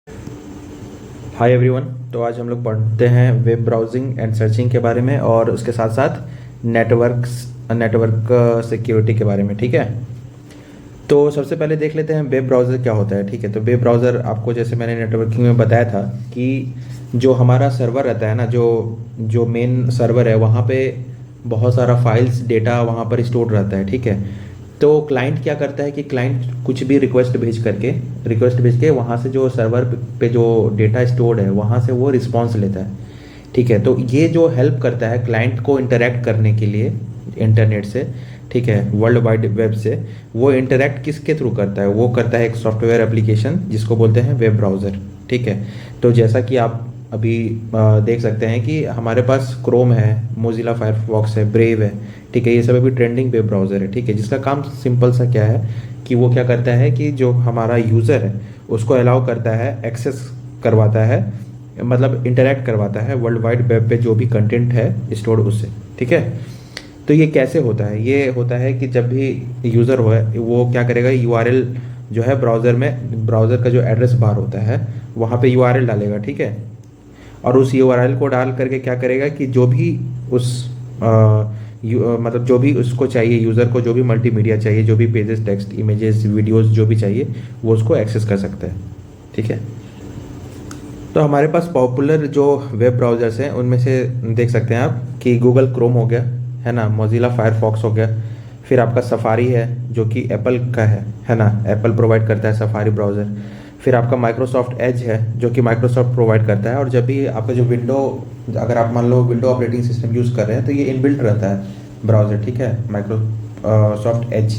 Hi everyone. तो आज हम लोग पढ़ते हैं वेब ब्राउजिंग एंड सर्चिंग के बारे में और उसके साथ साथ नेटवर्क सिक्योरिटी के बारे में। ठीक है, तो सबसे पहले देख लेते हैं वेब ब्राउज़र क्या होता है। ठीक है, तो वेब ब्राउज़र आपको जैसे मैंने नेटवर्किंग में बताया था कि जो हमारा सर्वर रहता है ना, जो जो मेन सर्वर है वहाँ पे बहुत सारा फाइल्स डेटा वहाँ पर स्टोर रहता है। ठीक है, तो क्लाइंट क्या करता है कि क्लाइंट कुछ भी रिक्वेस्ट भेज के वहाँ से जो सर्वर पे जो डेटा स्टोर्ड है वहाँ से वो रिस्पॉन्स लेता है। ठीक है, तो ये जो हेल्प करता है क्लाइंट को इंटरेक्ट करने के लिए इंटरनेट से। ठीक है, वर्ल्ड वाइड वेब से वो इंटरेक्ट किसके थ्रू करता है, वो करता है एक सॉफ्टवेयर एप्लीकेशन जिसको बोलते हैं वेब ब्राउज़र। ठीक है, तो जैसा कि आप अभी देख सकते हैं कि हमारे पास क्रोम है, मोजिला फायरफॉक्स है, ब्रेव है। ठीक है, ये सब अभी ट्रेंडिंग वेब ब्राउज़र है। ठीक है, जिसका काम सिंपल सा क्या है कि वो क्या करता है कि जो हमारा यूज़र है उसको अलाउ करता है, एक्सेस करवाता है, मतलब इंटरेक्ट करवाता है वर्ल्ड वाइड वेब पे जो भी कंटेंट है स्टोर उससे। ठीक है, तो ये कैसे होता है? ये होता है कि जब भी यूज़र हो वो क्या करेगा, यूआरएल जो है ब्राउज़र का जो एड्रेस बार होता है वहाँ पे यूआरएल डालेगा। ठीक है, और उस यूआरएल को डाल करके क्या करेगा कि जो भी मतलब जो भी उसको चाहिए, यूज़र को जो भी मल्टीमीडिया चाहिए, जो भी पेजेस, टेक्स्ट, इमेजेस, वीडियोस जो भी चाहिए वो उसको एक्सेस कर सकता है। ठीक है, तो हमारे पास पॉपुलर जो वेब ब्राउज़र्स हैं उनमें से देख सकते हैं आप कि गूगल क्रोम हो गया, है ना, मोजिला फायरफॉक्स हो गया, फिर आपका सफारी है जो कि एप्पल का है ना, एप्पल प्रोवाइड करता है सफारी ब्राउज़र। फिर आपका माइक्रोसॉफ्ट एज है जो कि माइक्रोसॉफ्ट प्रोवाइड करता है, और जब भी आपका जो अगर आप मान लो विंडो ऑपरेटिंग सिस्टम यूज़ कर रहे हैं तो ये इनबिल्ट रहता है ब्राउज़र। ठीक है, माइक्रोसॉफ्ट एज।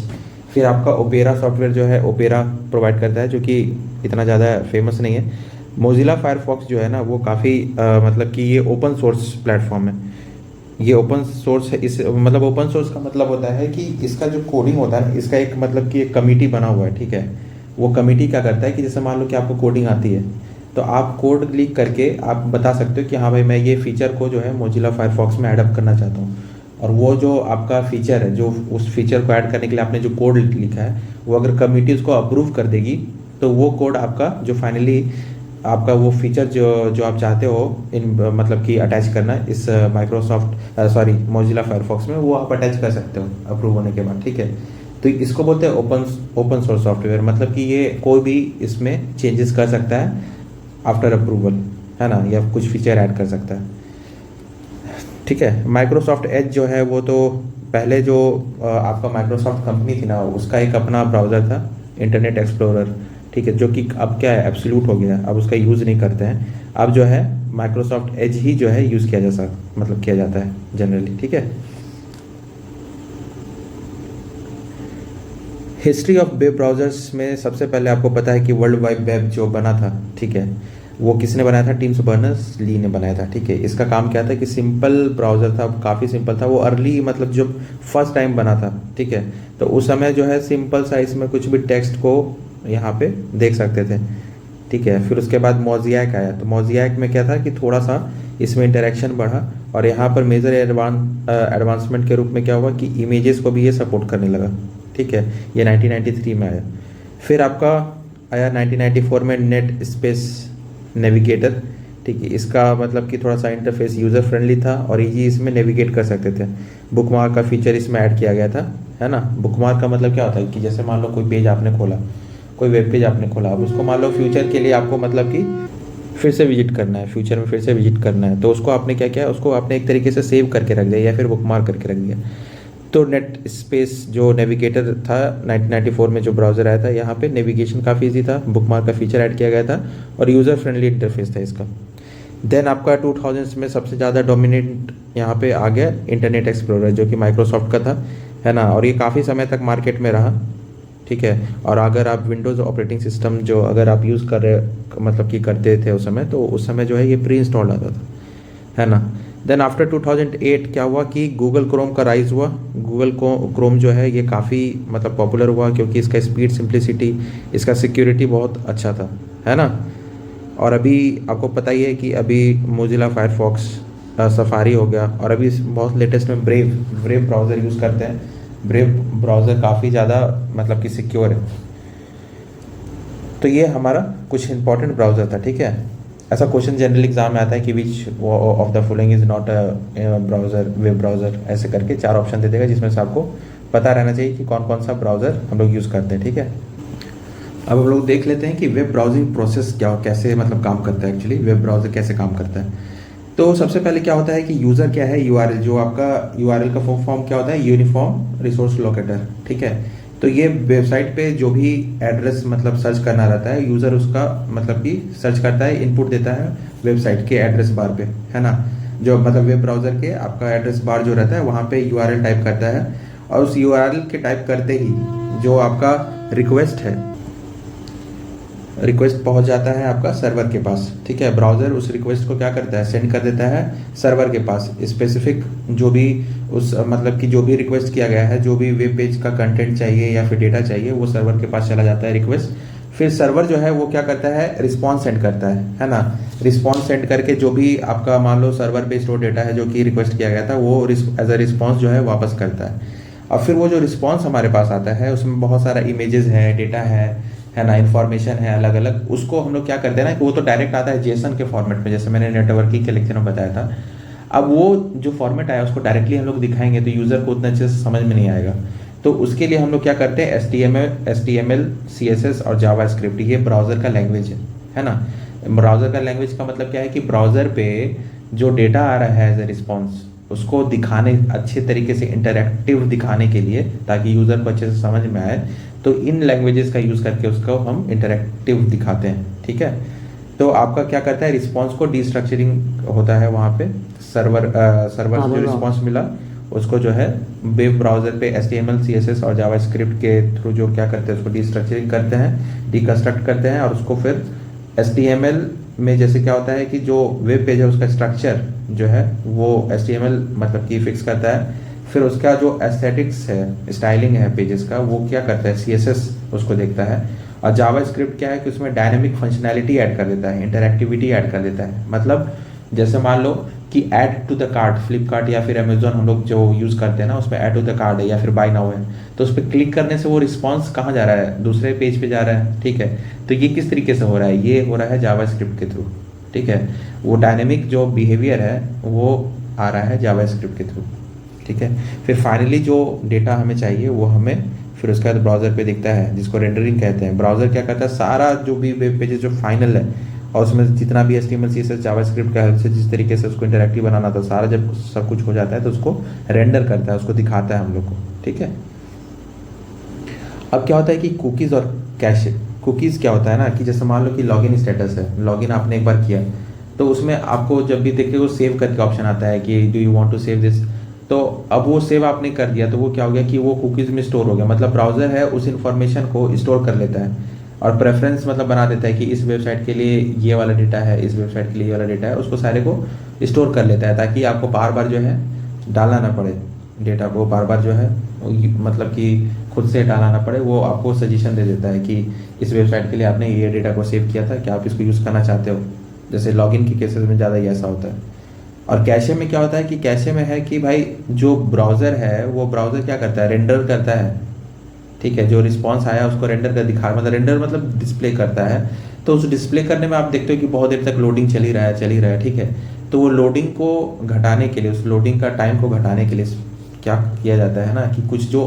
फिर आपका ओपेरा सॉफ्टवेयर जो है ओपेरा प्रोवाइड करता है, जो कि इतना ज़्यादा फेमस नहीं है। मोजिला फायरफॉक्स जो है ना वो काफ़ी मतलब कि ये ओपन सोर्स प्लेटफॉर्म है। ये ओपन सोर्स है, इस मतलब ओपन सोर्स का मतलब होता है कि इसका जो कोडिंग होता है ना, इसका एक मतलब कि एक कमिटी बना हुआ है। ठीक है, वो कमिटी क्या करता है कि जैसे मान लो कि आपको कोडिंग आती है तो आप कोड क्लिक करके आप बता सकते हो कि हाँ भाई मैं ये फीचर को जो है मोजिला फायरफॉक्स में ऐड करना चाहता हूँ, और वो जो आपका फीचर है, जो उस फीचर को ऐड करने के लिए आपने जो कोड लिखा है, वो अगर कमिटी उसको अप्रूव कर देगी तो वो कोड आपका जो फाइनली आपका वो फीचर जो जो आप चाहते हो इन मतलब कि अटैच करना इस मोजिला फायरफॉक्स में, वो आप अटैच कर सकते हो अप्रूव होने के बाद। ठीक है, तो इसको बोलते हैं ओपन सोर्स सॉफ्टवेयर, मतलब कि ये कोई भी इसमें चेंजेस कर सकता है आफ्टर अप्रूवल, है ना, या कुछ फीचर ऐड कर सकता है। ठीक है, माइक्रोसॉफ्ट एज जो है वो तो पहले जो आपका माइक्रोसॉफ्ट कंपनी थी ना उसका एक अपना ब्राउज़र था, इंटरनेट एक्सप्लोरर। ठीक है, जो कि अब क्या है, एब्सोल्यूट हो गया, अब उसका यूज़ नहीं करते हैं। अब जो है माइक्रोसॉफ्ट एज ही जो है यूज़ किया जाता है जनरली। ठीक है, हिस्ट्री ऑफ वेब ब्राउज़र्स में सबसे पहले आपको पता है कि वर्ल्ड वाइड वेब जो बना था, ठीक है, वो किसने बनाया था? टिम बर्नर्स-ली ने बनाया था। ठीक है, इसका काम क्या था कि सिंपल ब्राउज़र था, काफ़ी सिंपल था वो, अर्ली मतलब जब फर्स्ट टाइम बना था। ठीक है, तो उस समय जो है सिंपल सा इसमें कुछ भी टेक्स्ट को यहाँ पे देख सकते थे। ठीक है, फिर उसके बाद मोज़ेक आया, तो मोज़ेक में क्या था कि थोड़ा सा इसमें इंटरेक्शन बढ़ा, और यहाँ पर मेजर एडवांसमेंट के रूप में क्या हुआ कि इमेजेस को भी ये सपोर्ट करने लगा। ठीक है, ये 1993 में आया। फिर आपका आया 1994 में नेट स्पेस नेविगेटर। ठीक है, इसका मतलब कि थोड़ा सा इंटरफेस यूज़र फ्रेंडली था और इजी इसमें नेविगेट कर सकते थे। बुकमार्क का फीचर इसमें ऐड किया गया था, है ना। बुकमार्क का मतलब क्या होता है कि जैसे मान लो कोई पेज आपने खोला, कोई वेब पेज आपने खोला, अब उसको मान लो फ्यूचर के लिए आपको मतलब कि फिर से विजिट करना है, फ्यूचर में फिर से विजिट करना है, तो उसको आपने क्या किया, उसको आपने एक तरीके से सेव करके रख दिया या फिर बुकमार्क करके रख दिया। तो नेट स्पेस जो नेविगेटर था 1994 में जो ब्राउज़र आया था, यहाँ पे नेविगेशन काफ़ी ईजी था, बुकमार्क का फीचर ऐड किया गया था और यूज़र फ्रेंडली इंटरफेस था इसका। देन आपका 2000 में सबसे ज़्यादा डोमिनेंट यहाँ पे आ गया इंटरनेट एक्सप्लोरर जो कि माइक्रोसॉफ्ट का था, है ना, और ये काफ़ी समय तक मार्केट में रहा। ठीक है, और अगर आप विंडोज़ ऑपरेटिंग सिस्टम जो अगर आप यूज़ कर रहे मतलब कि करते थे उस समय, तो उस समय जो है ये प्री इंस्टॉल्ड आता था, है ना। देन आफ्टर 2008 क्या हुआ कि गूगल क्रोम का राइज हुआ। गूगल क्रोम जो है ये काफ़ी मतलब पॉपुलर हुआ क्योंकि इसका स्पीड, सिंप्लिसिटी, इसका सिक्योरिटी बहुत अच्छा था, है ना। और अभी आपको पता ही है कि अभी मोजिला फायरफॉक्स, सफारी हो गया, और अभी बहुत लेटेस्ट में ब्रेव ब्राउज़र यूज़ करते हैं। ब्रेव ब्राउज़र काफ़ी ज़्यादा मतलब कि सिक्योर है। तो ये हमारा कुछ इंपॉर्टेंट ब्राउज़र था, ठीक है। ऐसा क्वेश्चन जनरल एग्जाम में आता है कि which of the following is not a browser, web browser, ऐसे करके 4 ऑप्शन दे देगा, जिसमें से आपको पता रहना चाहिए कि कौन कौन सा ब्राउज़र हम लोग यूज़ करते हैं, ठीक है। अब हम लोग देख लेते हैं कि वेब ब्राउजिंग प्रोसेस क्या, कैसे मतलब काम करता है, एक्चुअली वेब ब्राउज़र कैसे काम करता है। तो सबसे पहले क्या होता है कि यूज़र क्या है, यूआरएल, जो आपका यूआरएल का फुल फॉर्म क्या होता है, यूनिफॉर्म रिसोर्स लोकेटर, ठीक है। तो ये वेबसाइट पे जो भी एड्रेस मतलब सर्च करना रहता है, यूज़र उसका मतलब कि सर्च करता है, इनपुट देता है वेबसाइट के एड्रेस बार पे, है ना। जो मतलब वेब ब्राउज़र के आपका एड्रेस बार जो रहता है वहाँ पे यूआरएल टाइप करता है, और उस यूआरएल के टाइप करते ही जो आपका रिक्वेस्ट है, रिक्वेस्ट पहुंच जाता है आपका सर्वर के पास, ठीक है। ब्राउज़र उस रिक्वेस्ट को क्या करता है, सेंड कर देता है सर्वर के पास। स्पेसिफिक जो भी उस मतलब कि जो भी रिक्वेस्ट किया गया है, जो भी वेब पेज का कंटेंट चाहिए या फिर डेटा चाहिए, वो सर्वर के पास चला जाता है रिक्वेस्ट। फिर सर्वर जो है वो क्या करता है, रिस्पॉन्स सेंड करता है ना। रिस्पॉन्स सेंड करके जो भी आपका मान लो सर्वर पे स्टोर डेटा है जो कि रिक्वेस्ट किया गया था, वो एज अ रिस्पॉन्स जो है वापस करता है। और फिर वो जो रिस्पॉन्स हमारे पास आता है उसमें बहुत सारा इमेजेस है, डेटा है ना, इन्फॉर्मेशन है अलग अलग। उसको हम लोग क्या करते हैं ना कि वो तो डायरेक्ट आता है जेसन के फॉर्मेट में, जैसे मैंने नेटवर्किंग के लेक्चर में बताया था। अब वो जो फॉर्मेट आया उसको डायरेक्टली हम लोग दिखाएंगे तो यूज़र को उतना अच्छे से समझ में नहीं आएगा। तो उसके लिए हम लोग क्या करते हैं, HTML, CSS और जावास्क्रिप्ट, ये ब्राउज़र का लैंग्वेज है ना। ब्राउज़र का लैंग्वेज का मतलब क्या है कि ब्राउज़र पे जो डेटा आ रहा है एज ए रिस्पॉन्स, उसको दिखाने, अच्छे तरीके से इंटरैक्टिव दिखाने के लिए, ताकि यूज़र को अच्छे से समझ में आए, तो इन लैंग्वेजेस का यूज़ करके उसको हम इंटरैक्टिव दिखाते हैं, ठीक है। तो आपका क्या करता है, रिस्पॉन्स को डिस्ट्रक्चरिंग होता है वहाँ पे, सर्वर से जो रिस्पॉन्स मिला उसको जो है वेब ब्राउज़र पे HTML, CSS और जावास्क्रिप्ट के थ्रू जो क्या करते हैं, उसको डिस्ट्रक्चरिंग करते हैं, डिकंस्ट्रक्ट करते हैं, और उसको फिर HTML में जैसे क्या होता है कि जो वेब पेज है उसका स्ट्रक्चर जो है वो HTML मतलब कि फिक्स करता है। फिर उसका जो एस्थेटिक्स है, स्टाइलिंग है पेजेस का, वो क्या करता है, CSS उसको देखता है। और जावास्क्रिप्ट क्या है कि उसमें डायनेमिक फंक्शनैलिटी ऐड कर देता है, इंटरैक्टिविटी ऐड कर देता है। मतलब जैसे मान लो कि add to the cart, Flipkart या फिर अमेजोन हम लोग जो यूज़ करते हैं ना, उसमें ऐड टू द कार्ट है या फिर बाय नाउ है, तो उस पर क्लिक करने से वो रिस्पॉन्स कहाँ जा रहा है, दूसरे पेज पे जा रहा है, ठीक है। तो ये किस तरीके से हो रहा है, ये हो रहा है जावास्क्रिप्ट के थ्रू, ठीक है। वो डायनेमिक जो बिहेवियर है वो आ रहा है जावास्क्रिप्ट के थ्रू, ठीक है। फिर फाइनली जो डेटा हमें चाहिए वो हमें फिर उसके बाद ब्राउज़र पे दिखता है, जिसको रेंडरिंग कहते हैं। ब्राउज़र क्या करता है, सारा जो भी वेब पेजेस जो फाइनल है और उसमें जितना भी HTML, CSS, जावास्क्रिप्ट का हेल्प से जिस तरीके से उसको इंटरैक्टिव बनाना था, सारा जब सब कुछ हो जाता है तो उसको रेंडर करता है, उसको दिखाता है हम लोग को, ठीक है। अब क्या होता है कि कुकीज़ और कैशे। कुकीज़ क्या होता है ना कि जैसे मान लो कि लॉगिन स्टेटस है, लॉगिन आपने एक बार किया तो उसमें आपको जब भी देखे वो सेव करके ऑप्शन आता है कि do you want to save this, तो अब वो सेव आपने कर दिया तो वो क्या हो गया कि वो कुकीज़ में स्टोर हो गया। मतलब ब्राउज़र है उस इन्फॉर्मेशन को स्टोर कर लेता है और प्रेफरेंस मतलब बना देता है कि इस वेबसाइट के लिए ये वाला डेटा है, इस वेबसाइट के लिए ये वाला डेटा है, उसको सारे को स्टोर कर लेता है, ताकि आपको बार बार जो है डालना ना पड़े डेटा को, बार बार जो है मतलब कि खुद से डालना ना पड़े। वो आपको सजेशन दे देता है कि इस वेबसाइट के लिए आपने ये डेटा को सेव किया था, क्या आप इसको यूज़ करना चाहते हो। जैसे लॉगिन के केसेस में ज़्यादा ही ऐसा होता है। और कैशे में क्या होता है कि कैशे में है कि भाई जो ब्राउज़र है वो ब्राउज़र क्या करता है, रेंडर करता है, ठीक है। जो रिस्पॉन्स आया उसको रेंडर कर दिखा, मतलब रेंडर मतलब डिस्प्ले करता है। तो उस डिस्प्ले करने में आप देखते हो कि बहुत देर तक लोडिंग चल ही रहा है, ठीक है। तो वो लोडिंग को घटाने के लिए, उस लोडिंग का टाइम को घटाने के लिए क्या किया जाता है ना कि कुछ जो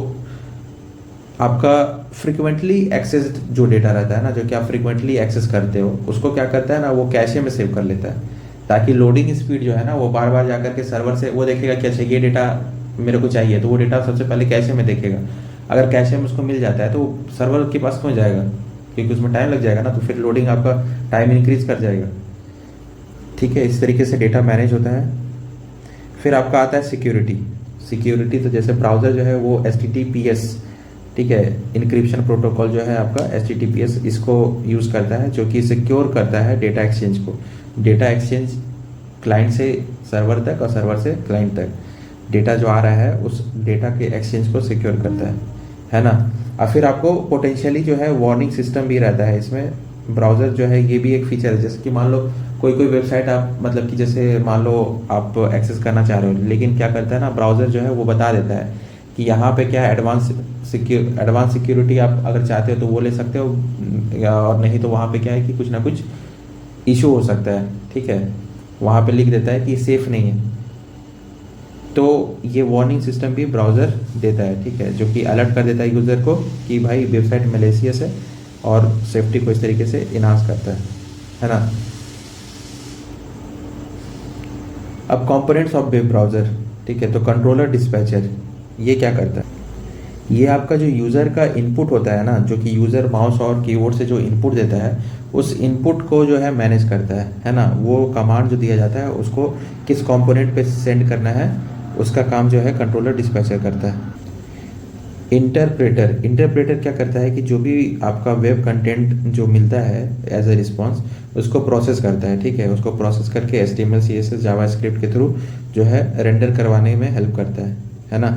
आपका फ्रिक्वेंटली एक्सेस्ड जो डेटा रहता है ना, जो कि आप फ्रिक्वेंटली एक्सेस करते हो, उसको क्या करता है ना वो कैशे में सेव कर लेता है, ताकि लोडिंग स्पीड जो है ना वो बार बार जाकर के सर्वर से वो देखेगा कि अच्छा ये डेटा मेरे को चाहिए, तो वो डेटा सबसे पहले कैशे में देखेगा। अगर कैशे में उसको मिल जाता है तो सर्वर के पास क्यों जाएगा, क्योंकि उसमें टाइम लग जाएगा ना, तो फिर लोडिंग आपका टाइम इंक्रीज कर जाएगा, ठीक है। इस तरीके से डेटा मैनेज होता है। फिर आपका आता है सिक्योरिटी। तो जैसे ब्राउज़र जो है वो HTTPS, ठीक है, इनक्रिप्शन प्रोटोकॉल जो है आपका HTTPS, इसको यूज़ करता है, जो कि सिक्योर करता है डेटा एक्सचेंज को। डेटा एक्सचेंज क्लाइंट से सर्वर तक और सर्वर से क्लाइंट तक डेटा जो आ रहा है उस डेटा के एक्सचेंज को सिक्योर करता है ना। और फिर आपको पोटेंशियली जो है वार्निंग सिस्टम भी रहता है इसमें। ब्राउज़र जो है ये भी एक फीचर है, जैसे कि मान लो कोई वेबसाइट आप मतलब कि जैसे मान लो आप एक्सेस करना चाह रहे हो, लेकिन क्या करता है ना ब्राउज़र जो है वो बता देता है कि यहाँ पे क्या है, एडवांस सिक्योरिटी आप अगर चाहते हो तो वो ले सकते हो, और नहीं तो वहाँ पे क्या है कि कुछ ना कुछ इशू हो सकता है, ठीक है। वहाँ पे लिख देता है कि सेफ़ नहीं है। तो ये वार्निंग सिस्टम भी ब्राउज़र देता है, ठीक है, जो कि अलर्ट कर देता है यूज़र को कि भाई वेबसाइट मैलिशियस है, और सेफ्टी को इस तरीके से इन्हांस करता है ना। अब कंपोनेंट्स ऑफ वेब ब्राउज़र, ठीक है, तो कंट्रोलर डिस्पैचर ये क्या करता है, ये आपका जो यूज़र का इनपुट होता है ना, जो कि यूज़र माउस और कीबोर्ड से जो इनपुट देता है, उस इनपुट को जो है मैनेज करता है ना। वो कमांड जो दिया जाता है उसको किस कंपोनेंट पे सेंड करना है, उसका काम जो है कंट्रोलर डिस्पैचर करता है। इंटरप्रेटर क्या करता है कि जो भी आपका वेब कंटेंट जो मिलता है एज ए रिस्पॉन्स, उसको प्रोसेस करता है, ठीक है, उसको प्रोसेस करके HTML CSS जावास्क्रिप्ट के थ्रू जो है रेंडर करवाने में हेल्प करता है ना।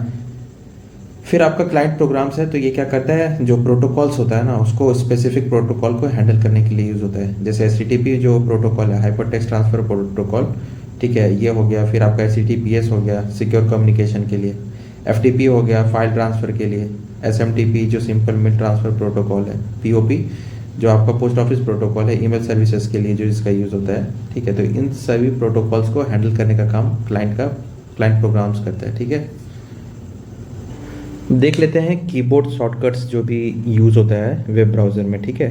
फिर आपका क्लाइंट प्रोग्राम्स है, तो ये क्या करता है, जो प्रोटोकॉल्स होता है ना, उसको स्पेसिफिक प्रोटोकॉल को हैंडल करने के लिए यूज़ होता है। जैसे HTTP जो प्रोटोकॉल है, हाइपर टेक्स्ट ट्रांसफर प्रोटोकॉल, ठीक है, ये हो गया। फिर आपका HTTPS हो गया सिक्योर कम्युनिकेशन के लिए, FTP हो गया फाइल ट्रांसफ़र के लिए, SMTP जो सिंपल मेल ट्रांसफ़र प्रोटोकॉल है, POP जो आपका पोस्ट ऑफिस प्रोटोकॉल है ईमेल सर्विसेज के लिए जो इसका यूज़ होता है, ठीक है। तो इन सभी प्रोटोकॉल्स को हैंडल करने का काम क्लाइंट प्रोग्राम्स करता है, ठीक है। देख लेते हैं कीबोर्ड शॉर्टकट्स जो भी यूज़ होता है वेब ब्राउज़र में, ठीक है।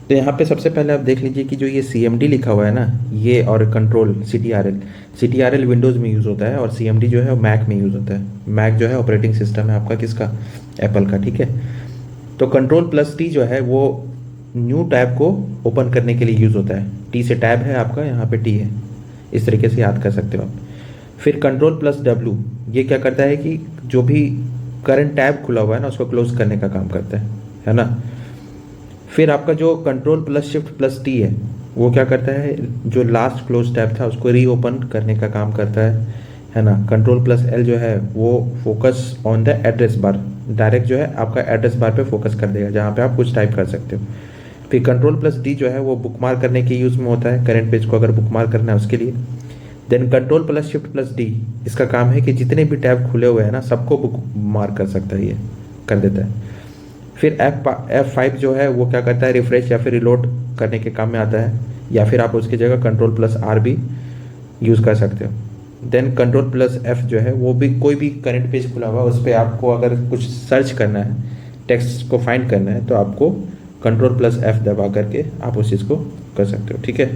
तो यहाँ पे सबसे पहले आप देख लीजिए कि जो ये CMD लिखा हुआ है ना, ये और कंट्रोल CTRL विंडोज़ में यूज़ होता है, और CMD जो है वो मैक में यूज़ होता है। मैक जो है ऑपरेटिंग सिस्टम है आपका किसका, एप्पल का, ठीक है। तो कंट्रोल+T जो है वो न्यू टैब को ओपन करने के लिए यूज़ होता है। T से टैब है आपका, यहाँ पे T है, इस तरीके से याद कर सकते हो आप। फिर कंट्रोल+W ये क्या करता है कि जो भी करंट टैब खुला हुआ है ना, उसको क्लोज करने का काम करता है ना। फिर आपका जो कंट्रोल+Shift+T है, वो क्या करता है, जो लास्ट क्लोज टैब था उसको रीओपन करने का काम करता है ना। कंट्रोल+L जो है वो focus on the address bar, direct जो है आपका एड्रेस बार पे फोकस कर देगा, जहाँ पे आप कुछ टाइप कर सकते हो। फिर कंट्रोल+D जो है वो बुकमार्क करने के यूज़ में होता है, करंट पेज को अगर बुकमार्क करना है उसके लिए। देन कंट्रोल+Shift+D इसका काम है कि जितने भी टैब खुले हुए हैं ना, सबको बुक मार्क कर सकता है, ये कर देता है। फिर F5 जो है वो क्या करता है, रिफ्रेश या फिर रिलोड करने के काम में आता है, या फिर आप उसकी जगह कंट्रोल+R भी यूज़ कर सकते हो। देन कंट्रोल+F जो है वो भी कोई भी करंट पेज खुला हुआ है उस पर आपको अगर कुछ सर्च करना है, टेक्स्ट को फाइंड करना है, तो आपको कंट्रोल+F दबा करके आप उस चीज़ को कर सकते हो, ठीक है।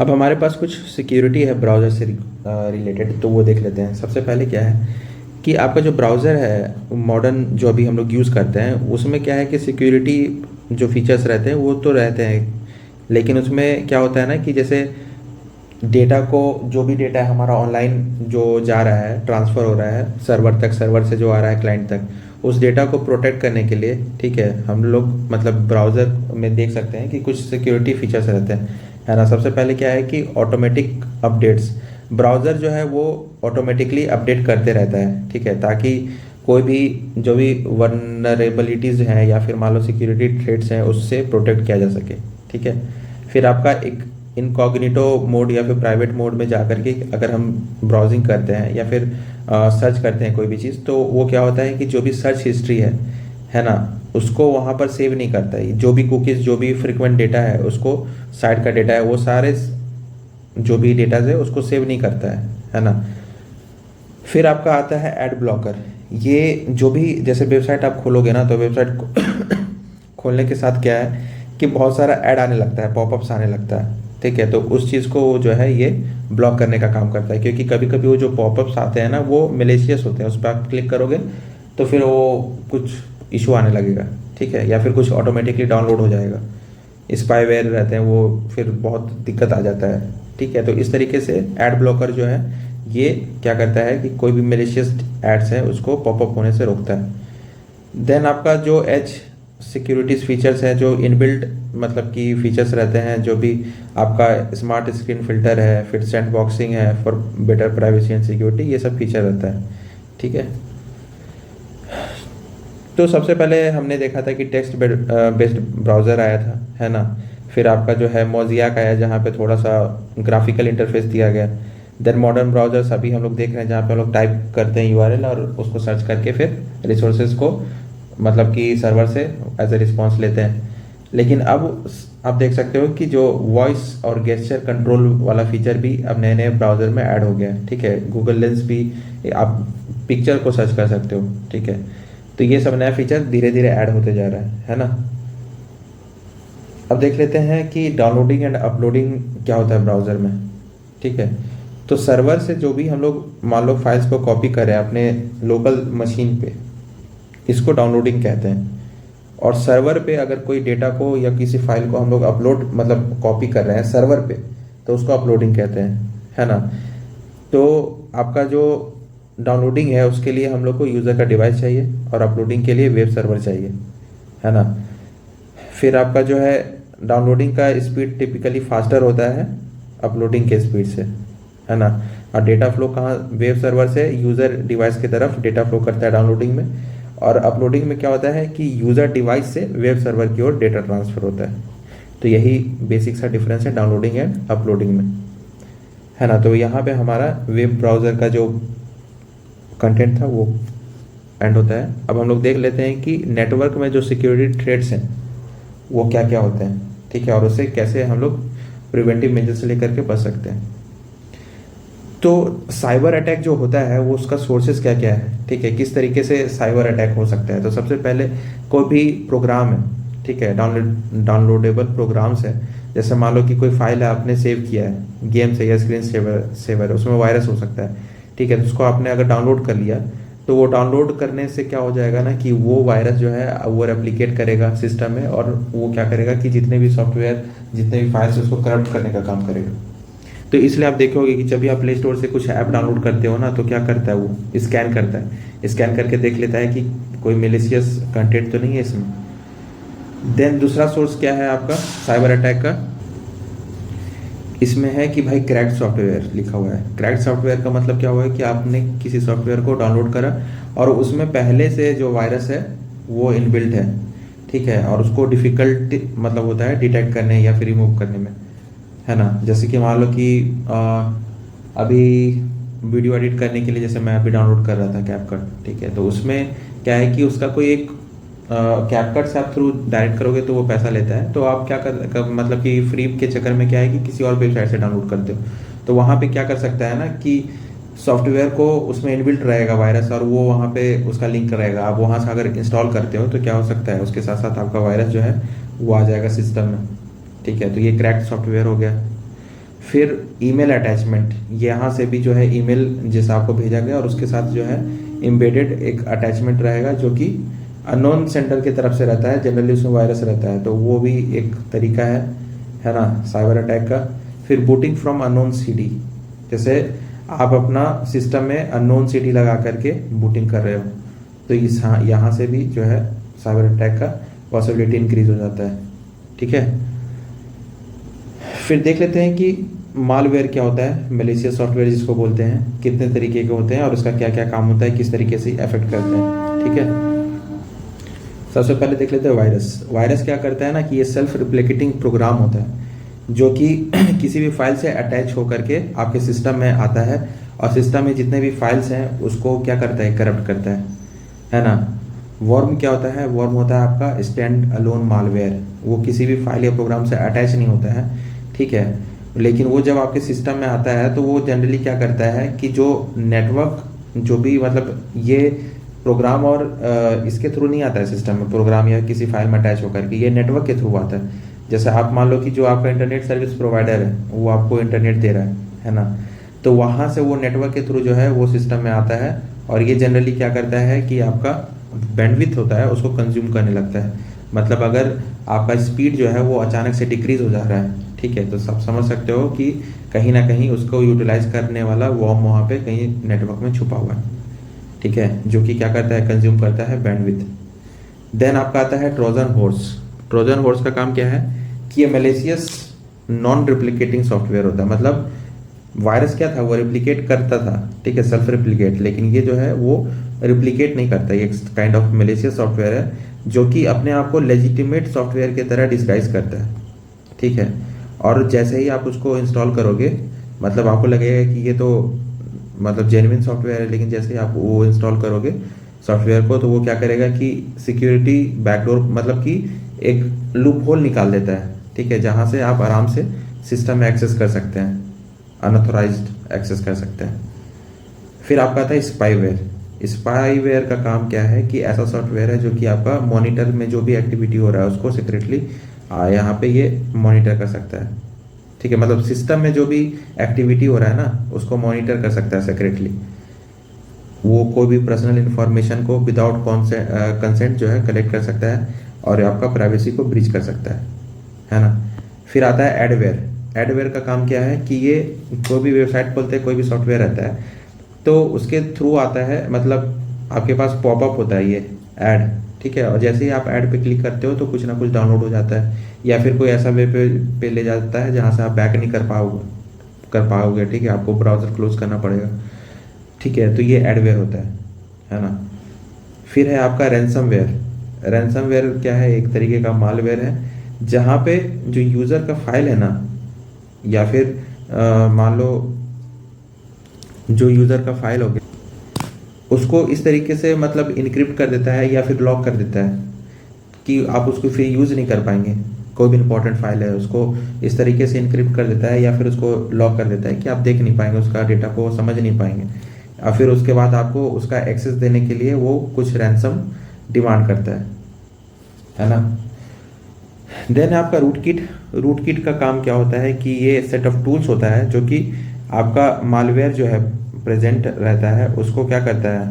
अब हमारे पास कुछ सिक्योरिटी है ब्राउज़र से रिलेटेड, तो वो देख लेते हैं। सबसे पहले क्या है कि आपका जो ब्राउज़र है मॉडर्न जो अभी हम लोग यूज़ करते हैं, उसमें क्या है कि सिक्योरिटी जो फीचर्स रहते हैं वो तो रहते हैं, लेकिन उसमें क्या होता है ना कि जैसे डेटा को, जो भी डेटा है हमारा ऑनलाइन जो जा रहा है, ट्रांसफ़र हो रहा है सर्वर तक, सर्वर से जो आ रहा है क्लाइंट तक, उस डेटा को प्रोटेक्ट करने के लिए, ठीक है, हम लोग मतलब ब्राउज़र में देख सकते हैं कि कुछ सिक्योरिटी फीचर्स रहते हैं, है ना। सबसे पहले क्या है कि ऑटोमेटिक अपडेट्स, ब्राउज़र जो है वो ऑटोमेटिकली अपडेट करते रहता है, ठीक है, ताकि कोई भी जो भी वनरेबिलिटीज़ हैं या फिर मान लो सिक्योरिटी थ्रेट्स हैं उससे प्रोटेक्ट किया जा सके, ठीक है। फिर आपका एक इनकॉग्निटो मोड या फिर प्राइवेट मोड में जा करके अगर हम ब्राउजिंग करते हैं या फिर सर्च करते हैं कोई भी चीज़, तो वो क्या होता है कि जो भी सर्च हिस्ट्री है ना, उसको वहाँ पर सेव नहीं करता है। जो भी कुकीज़, जो भी फ्रिक्वेंट डेटा है, उसको साइट का डेटा है, वो सारे जो भी डेटाज है उसको सेव नहीं करता है ना। फिर आपका आता है एड ब्लॉकर। ये जो भी जैसे वेबसाइट आप खोलोगे ना, तो वेबसाइट को खोलने के साथ क्या है कि बहुत सारा ऐड आने लगता है, पॉपअप्स आने लगता है, ठीक है। तो उस चीज़ को जो है ये ब्लॉक करने का काम करता है, क्योंकि कभी कभी वो जो पॉपअप्स आते हैं ना वो मैलिशियस होते हैं, उस पर आप क्लिक करोगे तो फिर वो कुछ इशू आने लगेगा, ठीक है, या फिर कुछ ऑटोमेटिकली डाउनलोड हो जाएगा, स्पाईवेयर रहते हैं वो, फिर बहुत दिक्कत आ जाता है, ठीक है। तो इस तरीके से एड ब्लॉकर जो है ये क्या करता है कि कोई भी मैलिशियस एड्स है उसको पॉपअप होने से रोकता है। देन आपका जो एज सिक्योरिटीज़ फीचर्स हैं, जो इनबिल्ट मतलब कि फीचर्स रहते हैं, जो भी आपका स्मार्ट स्क्रीन फिल्टर है, फिर सैंड बॉक्सिंग है for better privacy and security, ये सब फीचर रहता है, ठीक है। तो सबसे पहले हमने देखा था कि टेक्स्ट बेस्ड ब्राउज़र आया था, है ना। फिर आपका जो है मोज़ियाक आया, जहाँ पे थोड़ा सा ग्राफिकल इंटरफेस दिया गया। देन मॉडर्न ब्राउजर्स अभी हम लोग देख रहे हैं जहाँ पे हम लोग टाइप करते हैं यूआरएल और उसको सर्च करके फिर रिसोर्सेज को मतलब कि सर्वर से एज ए रिस्पॉन्स लेते हैं। लेकिन अब आप देख सकते हो कि जो वॉइस और गेस्चर कंट्रोल वाला फीचर भी अब नए नए ब्राउज़र में ऐड हो गया है। ठीक है, गूगल लेंस भी आप पिक्चर को सर्च कर सकते हो। ठीक है, तो ये सब नया फीचर धीरे धीरे ऐड होते जा रहा है ना। अब देख लेते हैं कि डाउनलोडिंग एंड अपलोडिंग क्या होता है ब्राउज़र में। ठीक है, तो सर्वर से जो भी हम लोग मान लो फाइल्स को कॉपी करें अपने लोकल मशीन पे, इसको डाउनलोडिंग कहते हैं। और सर्वर पे अगर कोई डेटा को या किसी फाइल को हम लोग अपलोड मतलब कॉपी कर रहे हैं सर्वर पे, तो उसको अपलोडिंग कहते हैं, है ना। तो आपका जो डाउनलोडिंग है उसके लिए हम लोग को यूज़र का डिवाइस चाहिए और अपलोडिंग के लिए वेब सर्वर चाहिए, है ना। फिर आपका जो है डाउनलोडिंग का स्पीड टिपिकली फास्टर होता है अपलोडिंग के स्पीड से, है ना। और डेटा फ्लो कहाँ, वेब सर्वर से यूज़र डिवाइस की तरफ डेटा फ्लो करता है डाउनलोडिंग में, और अपलोडिंग में क्या होता है कि यूज़र डिवाइस से वेब सर्वर की ओर डेटा ट्रांसफ़र होता है। तो यही बेसिक सा डिफरेंस है डाउनलोडिंग एंड अपलोडिंग में, है ना। तो यहाँ पे हमारा वेब ब्राउज़र का जो कंटेंट था वो एंड होता है। अब हम लोग देख लेते हैं कि नेटवर्क में जो सिक्योरिटी थ्रेट्स हैं वो क्या क्या होते हैं। ठीक है, और उससे कैसे हम लोग प्रिवेंटिव मेजर से लेकर के बच सकते हैं। तो साइबर अटैक जो होता है वो उसका सोर्सेज क्या क्या है, ठीक है, किस तरीके से साइबर अटैक हो सकता है। तो सबसे पहले कोई भी प्रोग्राम है, ठीक है, डाउनलोडेबल प्रोग्राम्स है, जैसे मान लो कि कोई फाइल है आपने सेव किया है गेम से या स्क्रीन सेवर है, उसमें वायरस हो सकता है। ठीक है, तो उसको आपने अगर डाउनलोड कर लिया तो वो डाउनलोड करने से क्या हो जाएगा ना कि वो वायरस जो है वो रेप्लिकेट करेगा सिस्टम में, और वो क्या करेगा कि जितने भी सॉफ्टवेयर जितने भी फाइल्स उसको करप्ट करने का काम करेगा। तो इसलिए आप देखोगे कि जब भी आप प्ले स्टोर से कुछ ऐप डाउनलोड करते हो ना, तो क्या करता है वो स्कैन करता है, स्कैन करके देख लेता है कि कोई मेलिशियस कंटेंट तो नहीं है इसमें। देन दूसरा सोर्स क्या है आपका साइबर अटैक का, इसमें है कि भाई क्रैक्ड सॉफ्टवेयर लिखा हुआ है। क्रैक्ड सॉफ्टवेयर का मतलब क्या हुआ है कि आपने किसी सॉफ्टवेयर को डाउनलोड करा और उसमें पहले से जो वायरस है वो इनबिल्ट है, ठीक है, और उसको डिफ़िकल्ट मतलब होता है डिटेक्ट करने या फिर रिमूव करने में, है ना। जैसे कि मान लो कि अभी वीडियो एडिट करने के लिए जैसे मैं अभी डाउनलोड कर रहा था कैपकट, ठीक है, तो उसमें क्या है कि उसका कोई एक कैपकट से आप थ्रू डायरेक्ट करोगे तो वो पैसा लेता है। तो आप क्या कर मतलब कि फ्री के चक्कर में क्या है कि किसी और वेबसाइट से डाउनलोड करते हो, तो वहाँ पे क्या कर सकता है ना कि सॉफ्टवेयर को उसमें इनबिल्ट रहेगा वायरस, और वो वहाँ पे उसका लिंक रहेगा। आप वहाँ से अगर इंस्टॉल करते हो तो क्या हो सकता है उसके साथ साथ आपका वायरस जो है वो आ जाएगा सिस्टम में, ठीक है। तो ये क्रैक्ड सॉफ्टवेयर हो गया। फिर ईमेल अटैचमेंट, यहाँ से भी जो है ईमेल जैसा आपको भेजा गया और उसके साथ जो है एम्बेडेड एक अटैचमेंट रहेगा जो कि अननोन सेंडर की तरफ से रहता है, जनरली उसमें वायरस रहता है, तो वो भी एक तरीका है ना साइबर अटैक का। फिर बूटिंग फ्रॉम अननोन सीडी, जैसे आप अपना सिस्टम में अननोन सीडी लगा करके बूटिंग कर रहे हो, तो इस यहाँ से भी जो है साइबर अटैक का पॉसिबिलिटी इंक्रीज हो जाता है, ठीक है। फिर देख लेते हैं कि मालवेयर क्या होता है, मलेशियस सॉफ्टवेयर जिसको बोलते हैं, कितने तरीके के होते हैं और उसका क्या क्या काम होता है, किस तरीके से अफेक्ट करते हैं, ठीक है। सबसे पहले देख लेते हैं वायरस। वायरस क्या करता है ना कि ये सेल्फ रिप्लिकेटिंग प्रोग्राम होता है जो कि किसी भी फाइल से अटैच होकर के आपके सिस्टम में आता है, और सिस्टम में जितने भी फाइल्स हैं उसको क्या करता है, करप्ट करता है ना। वर्म क्या होता है, वर्म होता है आपका स्टैंड अलोन मालवेयर, वो किसी भी फाइल या प्रोग्राम से अटैच नहीं होता है, ठीक है, लेकिन वो जब आपके सिस्टम में आता है तो वो जनरली क्या करता है कि जो नेटवर्क जो भी मतलब ये प्रोग्राम और इसके थ्रू नहीं आता है सिस्टम में, प्रोग्राम या किसी फाइल में अटैच होकर के, ये नेटवर्क के थ्रू आता है। जैसे आप मान लो कि जो आपका इंटरनेट सर्विस प्रोवाइडर है वो आपको इंटरनेट दे रहा है ना, तो वहाँ से वो नेटवर्क के थ्रू जो है वो सिस्टम में आता है, और ये जनरली क्या करता है कि आपका बैंडविड्थ होता है उसको कंज्यूम करने लगता है। मतलब अगर आपका स्पीड जो है वो अचानक से डिक्रीज हो जा रहा है, ठीक है, तो सब समझ सकते हो कि कहीं ना कहीं उसको यूटिलाइज करने वाला वॉर्म वहाँ पे कहीं नेटवर्क में छुपा हुआ है, ठीक है, जो कि क्या करता है, कंज्यूम करता है बैंडविड्थ। देन आपका आता है ट्रोजन हॉर्स। ट्रोजन हॉर्स का काम क्या है कि ये मैलिशियस नॉन रिप्लिकेटिंग सॉफ्टवेयर होता है। मतलब वायरस क्या था, वो रिप्लिकेट करता था, ठीक है, सेल्फ रिप्लिकेट, लेकिन ये जो है वो रिप्लिकेट नहीं करता। ये काइंड ऑफ मैलिशियस सॉफ्टवेयर है जो कि अपने आप को लेजिटिमेट सॉफ्टवेयर की तरह डिस्गाइज करता है, ठीक है। और जैसे ही आप उसको इंस्टॉल करोगे, मतलब आपको लगेगा कि ये तो मतलब जेन्युइन सॉफ्टवेयर है, लेकिन जैसे ही आप वो इंस्टॉल करोगे सॉफ्टवेयर को, तो वो क्या करेगा कि सिक्योरिटी बैकडोर मतलब कि एक लूप होल निकाल देता है, ठीक है, जहाँ से आप आराम से सिस्टम में एक्सेस कर सकते हैं, अनऑथोराइज्ड एक्सेस कर सकते हैं। फिर आपका आता है स्पाईवेयर। स्पाईवेयर का काम क्या है कि ऐसा सॉफ्टवेयर है जो कि आपका मॉनिटर में जो भी एक्टिविटी हो रहा है उसको सीक्रेटली यहाँ पे ये मॉनिटर कर सकता है, ठीक है, मतलब सिस्टम में जो भी एक्टिविटी हो रहा है ना उसको मॉनिटर कर सकता है सीक्रेटली। वो कोई भी पर्सनल इंफॉर्मेशन को विदाउट कंसेंट जो है कलेक्ट कर सकता है और आपका प्राइवेसी को ब्रीच कर सकता है ना। फिर आता है एडवेयर। एडवेयर का काम क्या है कि ये कोई भी वेबसाइट खोलते हैं, कोई भी सॉफ्टवेयर रहता है तो उसके थ्रू आता है, मतलब आपके पास पॉपअप होता है ये ऐड, ठीक है, और जैसे ही आप ऐड पे क्लिक करते हो तो कुछ ना कुछ डाउनलोड हो जाता है, या फिर कोई ऐसा वेब पे ले जाता है जहाँ से आप बैक नहीं कर पाओगे, ठीक है, आपको ब्राउज़र क्लोज करना पड़ेगा, ठीक है, तो ये एडवेयर होता है ना। फिर है आपका रैंसमवेयर। रैंसमवेयर क्या है, एक तरीके का मालवेयर है जहाँ पे जो यूज़र का फाइल है ना, या फिर मान लो जो यूज़र का फाइल हो गया उसको इस तरीके से मतलब इनक्रिप्ट कर देता है या फिर लॉक कर देता है कि आप उसको फिर यूज़ नहीं कर पाएंगे। कोई भी इंपॉर्टेंट फाइल है उसको इस तरीके से इनक्रिप्ट कर देता है या फिर उसको लॉक कर देता है कि आप देख नहीं पाएंगे, उसका डेटा को समझ नहीं पाएंगे, और फिर उसके बाद आपको उसका एक्सेस देने के लिए वो कुछ रैंसम डिमांड करता है ना। देन आपका रूट किट का काम क्या होता है कि ये सेट ऑफ टूल्स होता है जो कि आपका मालवेयर जो है प्रेजेंट रहता है उसको क्या करता है,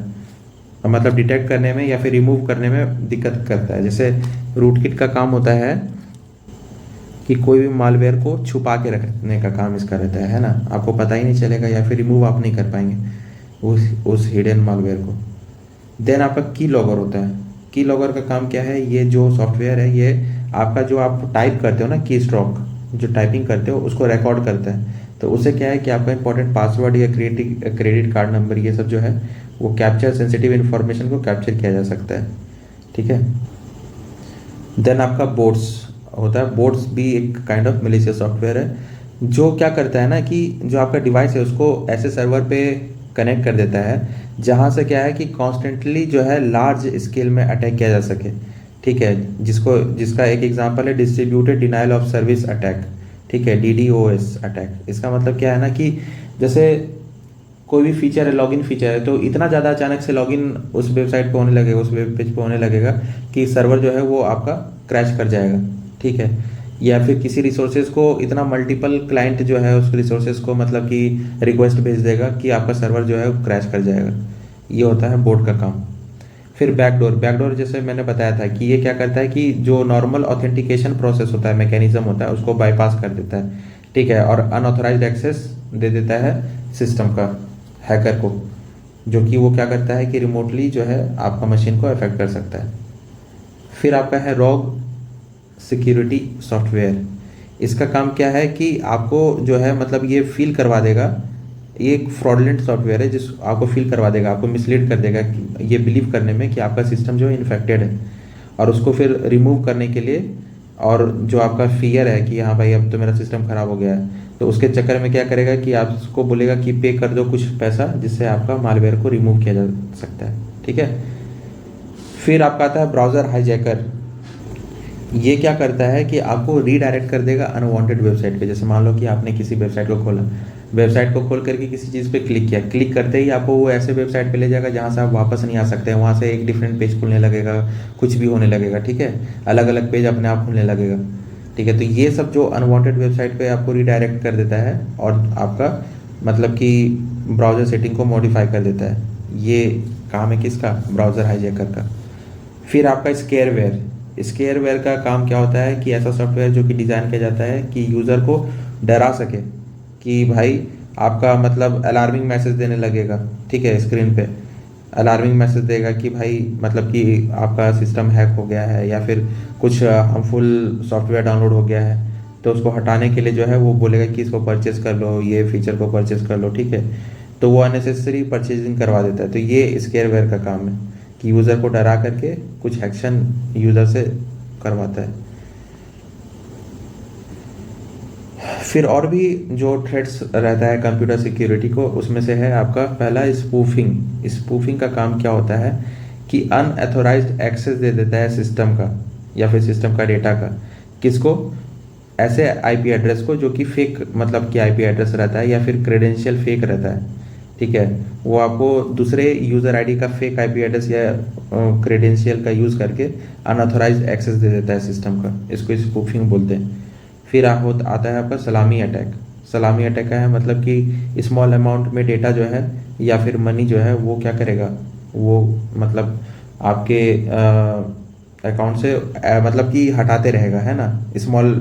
मतलब डिटेक्ट करने में या फिर रिमूव करने में दिक्कत करता है। जैसे रूटकिट का काम होता है कि कोई भी मालवेयर को छुपा के रखने का काम इसका रहता है ना, आपको पता ही नहीं चलेगा या फिर रिमूव आप नहीं कर पाएंगे उस हिडन मालवेयर को। देन आपका की लॉगर होता है। की लॉगर का काम क्या है, ये जो सॉफ्टवेयर है ये आपका जो आप टाइप करते हो ना, की स्ट्रोक जो टाइपिंग करते हो उसको रिकॉर्ड करता है। तो उससे क्या है कि आपका इंपॉर्टेंट पासवर्ड या क्रेडिट कार्ड नंबर ये सब जो है वो कैप्चर, सेंसिटिव इन्फॉर्मेशन को कैप्चर किया जा सकता है, ठीक है। देन आपका बोट्स होता है। बोट्स भी एक काइंड ऑफ मेलिशियस सॉफ्टवेयर है जो क्या करता है ना कि जो आपका डिवाइस है उसको ऐसे सर्वर पे कनेक्ट कर देता है जहाँ से क्या है कि कॉन्स्टेंटली जो है लार्ज स्केल में अटैक किया जा सके, ठीक है, जिसका एक एग्जांपल है distributed denial of service attack, ठीक है, DDoS अटैक। इसका मतलब क्या है ना कि जैसे कोई भी फीचर है, लॉगिन फीचर है, तो इतना ज़्यादा अचानक से लॉगिन उस वेबसाइट पे होने लगेगा, उस वेब पेज पे होने लगेगा कि सर्वर जो है वो आपका क्रैश कर जाएगा, ठीक है, या फिर किसी रिसोर्सेज को इतना मल्टीपल क्लाइंट जो है उस रिसोर्सेज को मतलब कि रिक्वेस्ट भेज देगा कि आपका सर्वर जो है वो क्रैश कर जाएगा। ये होता है बोट का काम। फिर बैकडोर जैसे मैंने बताया था कि ये क्या करता है कि जो नॉर्मल ऑथेंटिकेशन प्रोसेस होता है, मैकेनिज्म होता है, उसको बाईपास कर देता है, ठीक है, और अनऑथराइज्ड एक्सेस दे देता है सिस्टम का हैकर को, जो कि वो क्या करता है कि रिमोटली जो है आपका मशीन को अफेक्ट कर सकता है। फिर आपका है रॉग सिक्योरिटी सॉफ्टवेयर। इसका काम क्या है कि आपको जो है मतलब ये फील करवा देगा, ये एक फ्रॉडलेंट सॉफ्टवेयर है जिस आपको फील करवा देगा, आपको मिसलीड कर देगा कि ये बिलीव करने में कि आपका सिस्टम जो है इन्फेक्टेड है, और उसको फिर रिमूव करने के लिए, और जो आपका फियर है कि हाँ भाई अब तो मेरा सिस्टम ख़राब हो गया है, तो उसके चक्कर में क्या करेगा कि आपको बोलेगा कि पे कर दो कुछ पैसा जिससे आपका मालवेयर को रिमूव किया जा सकता है, ठीक है। फिर आपका आता है ब्राउज़र हाईजैकर। ये क्या करता है कि आपको रीडायरेक्ट कर देगा अनवांटेड वेबसाइट पे। जैसे मान लो कि आपने किसी वेबसाइट को खोला, वेबसाइट को खोल करके किसी चीज़ पे क्लिक किया, क्लिक करते ही आपको वो ऐसे वेबसाइट पे ले जाएगा जहाँ से आप वापस नहीं आ सकते हैं, वहाँ से एक डिफरेंट पेज खुलने लगेगा, कुछ भी होने लगेगा, ठीक है, अलग अलग पेज अपने आप खुलने लगेगा, ठीक है। तो ये सब जो अनवांटेड वेबसाइट पे आपको रीडायरेक्ट कर देता है और आपका मतलब कि ब्राउज़र सेटिंग को मॉडिफाई कर देता है। ये काम है किसका, ब्राउज़र हाईजैकर का। फिर आपका स्केयरवेयर का काम क्या होता है कि ऐसा सॉफ्टवेयर जो कि डिज़ाइन किया जाता है कि यूज़र को डरा सके कि भाई आपका मतलब अलार्मिंग मैसेज देने लगेगा, ठीक है, स्क्रीन पे अलार्मिंग मैसेज देगा कि भाई मतलब कि आपका सिस्टम हैक हो गया है या फिर कुछ हार्मफुल सॉफ्टवेयर डाउनलोड हो गया है, तो उसको हटाने के लिए जो है वो बोलेगा कि इसको परचेज कर लो, ये फीचर को परचेज कर लो, ठीक है, तो वो अननेसेसरी परचेजिंग करवा देता है। तो ये स्केयरवेयर का काम है कि यूज़र को डरा करके कुछ एक्शन यूज़र से करवाता है। फिर और भी जो थ्रेड्स रहता है कंप्यूटर सिक्योरिटी को, उसमें से है आपका पहला स्पूफिंग। स्पूफिंग का काम क्या होता है कि अनऑथोराइज्ड एक्सेस दे देता है सिस्टम का या फिर सिस्टम का डेटा का। किसको? ऐसे आईपी एड्रेस को जो कि फेक मतलब कि आईपी एड्रेस रहता है या फिर क्रेडेंशियल फेक रहता है, ठीक है। वो आपको दूसरे यूज़र आईडी का फेक आईपी एड्रेस या क्रेडेंशियल का यूज़ करके अनऑथोराइज्ड एक्सेस दे देता है सिस्टम का। इसको स्पूफिंग बोलते हैं। फिर आता है आपका सलामी अटैक। सलामी अटैक का है मतलब कि स्मॉल अमाउंट में डेटा जो है या फिर मनी जो है वो क्या करेगा, वो मतलब आपके अकाउंट से मतलब कि हटाते रहेगा, है ना। स्मॉल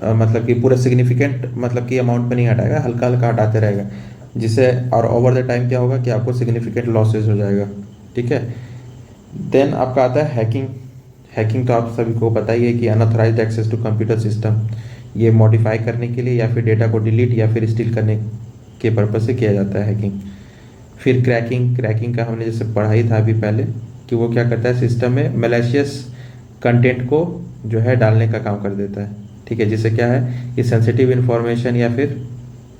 मतलब कि पूरा सिग्निफिकेंट मतलब कि अमाउंट में नहीं हटाएगा, हल्का हल्का हटाते रहेगा, जिससे और ओवर द टाइम क्या होगा कि आपको सिग्निफिकेंट लॉसेज हो जाएगा, ठीक है। देन आपका आता है हैकिंग। हैकिंग तो आप सभी को पता ही है कि unauthorised access to computer system, ये मॉडिफाई करने के लिए या फिर डेटा को डिलीट या फिर स्टील करने के पर्पज से किया जाता है हैकिंग। फिर क्रैकिंग। क्रैकिंग का हमने जैसे पढ़ा ही था अभी पहले कि वो क्या करता है, सिस्टम में मैलिशियस कंटेंट को जो है डालने का काम कर देता है, ठीक है। जिससे क्या है कि सेंसिटिव इन्फॉर्मेशन या फिर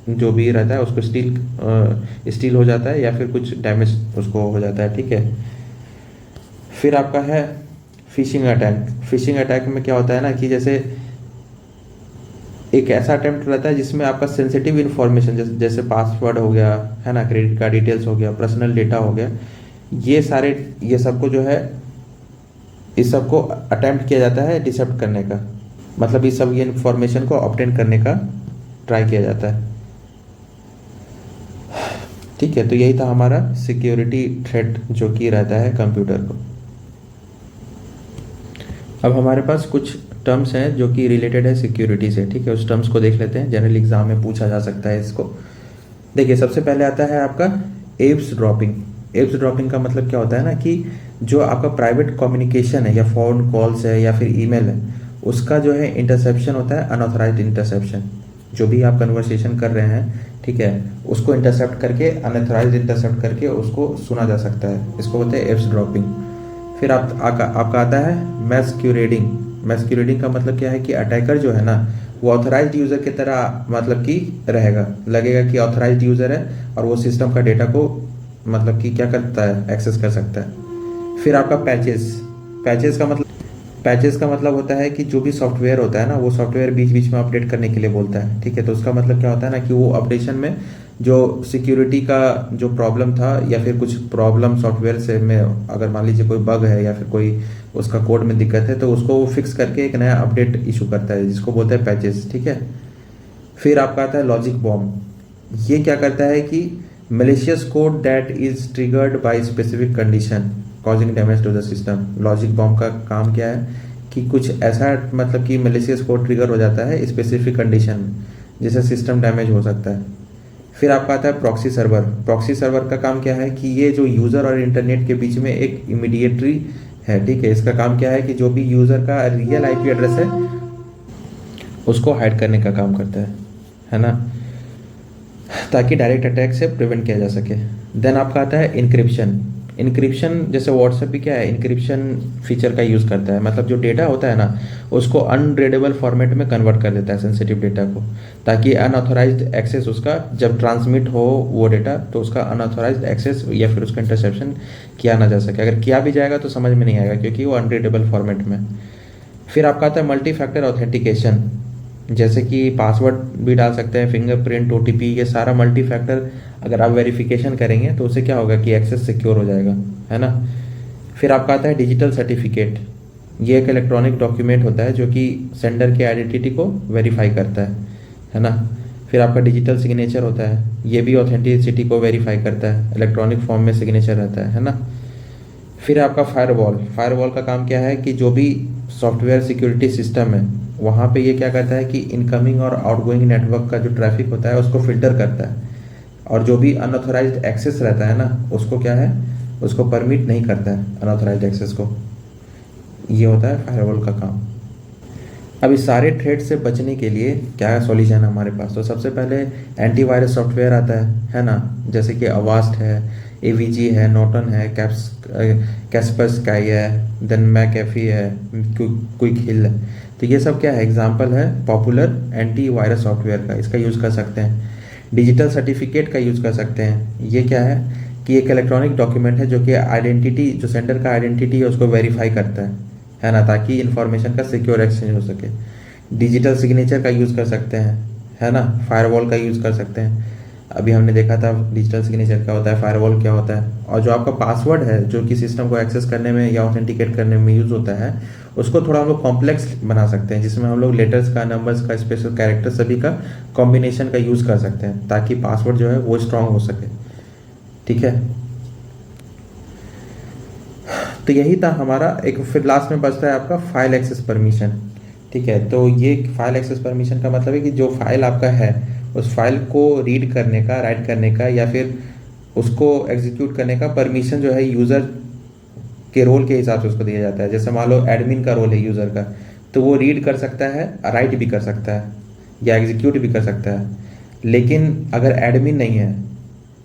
जो भी रहता है उसको स्टील हो जाता है या फिर कुछ डैमेज उसको हो जाता है, ठीक है। फिर आपका है फिशिंग अटैक। फिशिंग अटैक में क्या होता है ना कि जैसे एक ऐसा अटेम्प्ट रहता है जिसमें आपका सेंसिटिव इन्फॉर्मेशन जैसे पासवर्ड हो गया, है ना, क्रेडिट कार्ड डिटेल्स हो गया, पर्सनल डेटा हो गया, ये सबको जो है इस सबको अटेम्प्ट किया जाता है डिसेप्ट करने का। मतलब इस सब ये इन्फॉर्मेशन को ऑब्टेन करने का ट्राई किया जाता है, ठीक है। तो यही था हमारा सिक्योरिटी थ्रेट जो कि रहता है कंप्यूटर को। अब हमारे पास कुछ टर्म्स हैं जो कि रिलेटेड है सिक्योरिटी से, ठीक है। उस टर्म्स को देख लेते हैं, जनरल एग्जाम में पूछा जा सकता है इसको। देखिए सबसे पहले आता है आपका एव्स ड्रॉपिंग। एव्स ड्रॉपिंग का मतलब क्या होता है ना कि जो आपका प्राइवेट कम्युनिकेशन है या फोन कॉल्स है या फिर ईमेल है, उसका जो है इंटरसेप्शन होता है, अनऑथराइज्ड इंटरसेप्शन। जो भी आप कन्वर्सेशन कर रहे हैं, ठीक है, उसको इंटरसेप्ट करके, अनऑथराइज्ड इंटरसेप्ट करके उसको सुना जा सकता है, इसको बोलते हैं एव्स ड्रॉपिंग। फिर आपका आता है मैस्क्यूरेडिंग। मैस्क्यूरेडिंग का मतलब क्या है कि अटैकर जो है ना वो ऑथराइज्ड यूज़र की तरह मतलब कि रहेगा, लगेगा कि ऑथराइज्ड यूज़र है और वो सिस्टम का डेटा को मतलब कि क्या करता है, एक्सेस कर सकता है। फिर आपका पैचेस। पैचेस का मतलब होता है कि जो भी सॉफ्टवेयर होता है ना वो सॉफ्टवेयर बीच बीच में अपडेट करने के लिए बोलता है, ठीक है। तो उसका मतलब क्या होता है ना कि वो अपडेशन में जो सिक्योरिटी का जो प्रॉब्लम था या फिर कुछ प्रॉब्लम सॉफ्टवेयर से में अगर मान लीजिए कोई बग है या फिर कोई उसका कोड में दिक्कत है तो उसको वो फिक्स करके एक नया अपडेट इशू करता है, जिसको बोलते हैं पैचेस, ठीक है। फिर आपका आता है लॉजिक बॉम्ब। ये क्या करता है कि malicious code that is triggered by specific condition causing damage to the system। Logic bomb का काम क्या है कि कुछ ऐसा मतलब कि malicious कोड ट्रिगर हो जाता है स्पेसिफिक कंडीशन में जिससे सिस्टम डैमेज हो सकता है। फिर आपका आता है प्रॉक्सी सर्वर। प्रॉक्सी सर्वर का काम क्या है कि ये जो यूज़र और इंटरनेट के बीच में एक इमीडिएटरी है, ठीक है। इसका काम क्या है कि जो भी यूज़र का रियल आईपी एड्रेस है उसको हाइड करने का काम करता है ना, ताकि डायरेक्ट अटैक से प्रिवेंट किया जा सके। देन आपका आता है इनक्रिप्शन। इनक्रिप्शन जैसे व्हाट्सएप भी क्या है, इनक्रिप्शन फीचर का यूज़ करता है। मतलब जो डेटा होता है ना उसको अनरीडेबल फॉर्मेट में कन्वर्ट कर देता है सेंसिटिव डेटा को, ताकि अनऑथोराइज्ड एक्सेस उसका जब ट्रांसमिट हो वो डेटा तो उसका अनऑथोराइज्ड एक्सेस या फिर उसका इंटरसेप्शन किया ना जा सके। अगर किया भी जाएगा तो समझ में नहीं आएगा क्योंकि वो अनरीडेबल फॉर्मेट में। फिर आपका आता है मल्टी फैक्टर ऑथेंटिकेशन। जैसे कि पासवर्ड भी डाल सकते हैं, फिंगरप्रिंट, ओटीपी, ये सारा मल्टी फैक्टर अगर आप वेरिफिकेशन करेंगे तो उससे क्या होगा कि एक्सेस सिक्योर हो जाएगा, है ना। फिर आपका आता है डिजिटल सर्टिफिकेट। ये एक इलेक्ट्रॉनिक डॉक्यूमेंट होता है जो कि सेंडर की आइडेंटिटी को वेरीफाई करता है ना। फिर आपका डिजिटल सिग्नेचर होता है, ये भी ऑथेंटिसिटी को वेरीफाई करता है, इलेक्ट्रॉनिक फॉर्म में सिग्नेचर रहता है ना। फिर आपका फायरवॉल। फायरवॉल का काम क्या है कि जो भी सॉफ्टवेयर सिक्योरिटी सिस्टम है वहाँ पे ये क्या करता है कि इनकमिंग और आउटगोइंग नेटवर्क का जो ट्रैफिक होता है उसको फिल्टर करता है, और जो भी अनऑथराइज्ड एक्सेस रहता है ना उसको क्या है, उसको परमिट नहीं करता है अनऑथराइज्ड एक्सेस को। ये होता है फायरवॉल का काम। अब इस सारे थ्रेट से बचने के लिए क्या सॉल्यूशन है हमारे पास? तो सबसे पहले एंटीवायरस सॉफ्टवेयर आता है ना, जैसे कि अवास्ट है, एवीजी है, नॉर्टन है, कैस्परस्काई है, देन मैकएफी है, क्विक हिल है। तो तो ये सब क्या है, एग्जाम्पल है पॉपुलर एंटी वायरस सॉफ्टवेयर का, इसका यूज़ कर सकते हैं। डिजिटल सर्टिफिकेट का यूज़ कर सकते हैं। ये क्या है कि एक इलेक्ट्रॉनिक डॉक्यूमेंट है जो कि आइडेंटिटी, जो सेंडर का आइडेंटिटी है उसको वेरीफाई करता है ना, ताकि इन्फॉर्मेशन का सिक्योर एक्सचेंज हो सके। डिजिटल सिग्नेचर का यूज़ कर सकते हैं, है ना, फायरवॉल का यूज़ कर सकते हैं। अभी हमने देखा था डिजिटल सिग्नेचर क्या होता है, फायरवॉल क्या होता है। और जो आपका पासवर्ड है जो कि सिस्टम को एक्सेस करने में या ऑथेंटिकेट करने में यूज़ होता है, उसको थोड़ा हम लोग कॉम्प्लेक्स बना सकते हैं, जिसमें हम लोग लेटर्स का, नंबर्स का, स्पेशल कैरेक्टर सभी का कॉम्बिनेशन का यूज़ कर सकते हैं, ताकि पासवर्ड जो है वो स्ट्रांग हो सके। ठीक है, तो यही था हमारा एक। फिर लास्ट में बचता है आपका फाइल एक्सेस परमिशन। ठीक है, तो ये फाइल एक्सेस परमिशन का मतलब है कि जो फाइल आपका है उस फाइल को रीड करने का, राइट करने का या फिर उसको एग्जीक्यूट करने का परमिशन जो है यूज़र के रोल के हिसाब से उसको दिया जाता है। जैसे मान लो एडमिन का रोल है यूज़र का, तो वो रीड कर सकता है, राइट भी कर सकता है या एग्जीक्यूट भी कर सकता है। लेकिन अगर एडमिन नहीं है,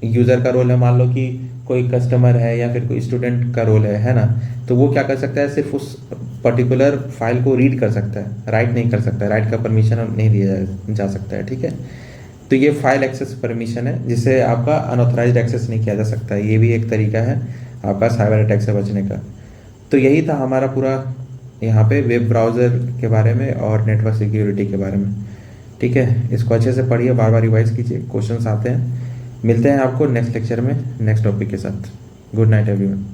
यूज़र का रोल है, मान लो कि कोई कस्टमर है या फिर कोई स्टूडेंट का रोल है ना, तो वो क्या कर सकता है, सिर्फ उस पर्टिकुलर फाइल को रीड कर सकता है, राइट नहीं कर सकता है, राइट का परमिशन नहीं दिया जा सकता है। ठीक है, तो ये फाइल एक्सेस परमिशन है, जिससे आपका अनऑथराइज्ड एक्सेस नहीं किया जा सकता है। ये भी एक तरीका है आपका साइबर अटैक से बचने का। तो यही था हमारा पूरा यहाँ पे वेब ब्राउज़र के बारे में और नेटवर्क सिक्योरिटी के बारे में। ठीक है, इसको अच्छे से पढ़िए, बार बार रिवाइज कीजिए, क्वेश्चंस आते हैं। मिलते हैं आपको नेक्स्ट लेक्चर में नेक्स्ट टॉपिक के साथ। Good night everyone.